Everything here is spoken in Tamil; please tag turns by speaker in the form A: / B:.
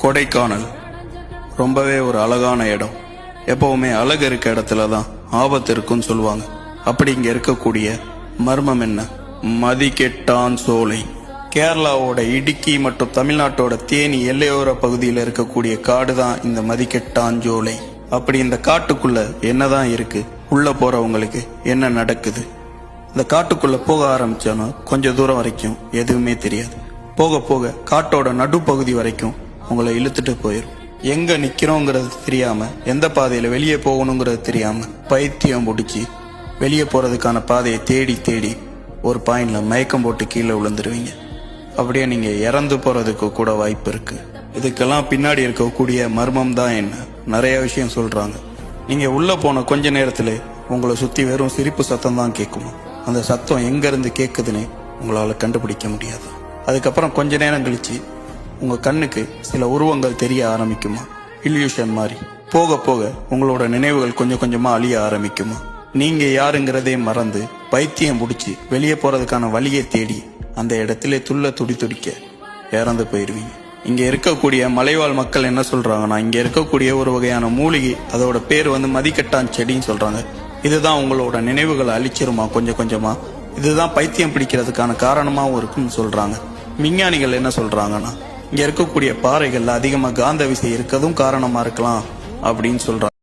A: கொடைக்கானல் ரொம்பவே ஒரு அழகான இடம். எப்பவுமே அழகு இருக்க இடத்துல தான் ஆபத்து இருக்குன்னு சொல்லுவாங்க. அப்படி இங்க இருக்கக்கூடிய மர்மம் என்ன? மதிகெட்டான் சோலை. கேரளாவோட இடுக்கி மற்றும் தமிழ்நாட்டோட தேனி எல்லையோர பகுதியில் இருக்கக்கூடிய காடு தான் இந்த மதிகெட்டான் சோலை. அப்படி இந்த காட்டுக்குள்ள என்னதான் இருக்கு, உள்ள போறவங்களுக்கு என்ன நடக்குது? இந்த காட்டுக்குள்ள போக ஆரம்பிச்சானோ கொஞ்ச தூரம் வரைக்கும் எதுவுமே தெரியாது. போக போக காட்டோட நடுப்பகுதி வரைக்கும் உங்களை இழுத்துட்டு போயிடும். எங்க நிக்கிறோங்கிறது தெரியாம, எந்த பாதையில வெளியே போகணுங்கிறது தெரியாம பைத்தியம் முடிச்சு வெளியே போறதுக்கான பாதையை தேடி தேடி ஒரு பாயிண்ட்ல மயக்கம் போட்டு கீழே விழுந்துருவீங்க. அப்படியே நீங்க இறந்து போறதுக்கு கூட வாய்ப்பு இருக்கு. இதுக்கெல்லாம் பின்னாடி இருக்கக்கூடிய மர்மம் தான் என்ன? நிறைய விஷயம் சொல்றாங்க. நீங்க உள்ள போன கொஞ்ச நேரத்துல உங்களை சுத்தி வெறும் சிரிப்பு சத்தம் தான் கேட்குமா? அந்த சத்தம் எங்க இருந்து கேட்குதுன்னு உங்களால கண்டுபிடிக்க முடியாது. அதுக்கப்புறம் கொஞ்ச நேரம் கழிச்சு உங்க கண்ணுக்கு சில உருவங்கள் தெரிய ஆரம்பிக்குமா? இல்யூஷன் மாதிரி. போக போக உங்களோட நினைவுகள் கொஞ்சம் கொஞ்சமா அழிய ஆரம்பிக்குமா? நீங்க யாருங்கிறதே மறந்து பைத்தியம் பிடிச்சி வெளியே போறதுக்கான வழியை தேடி அந்த இடத்துல துள்ள துடி துடிக்க இறந்து போயிருவீங்க. இங்க இருக்கக்கூடிய மலைவாழ் மக்கள் என்ன சொல்றாங்கன்னா, இங்க இருக்கக்கூடிய ஒரு வகையான மூலிகை, அதோட பேர் மதிக்கட்டான் செடின்னு சொல்றாங்க. இதுதான் உங்களோட நினைவுகளை அழிச்சிருமா கொஞ்சம் கொஞ்சமா. இதுதான் பைத்தியம் பிடிக்கிறதுக்கான காரணமாவும் இருக்குன்னு சொல்றாங்க. விஞ்ஞானிகள் என்ன சொல்றாங்கன்னா, இங்க இருக்கக்கூடிய பாறைகள்ல அதிகமா காந்த விசை இருக்கதும் காரணமா இருக்கலாம் அப்படின்னு சொல்றாங்க.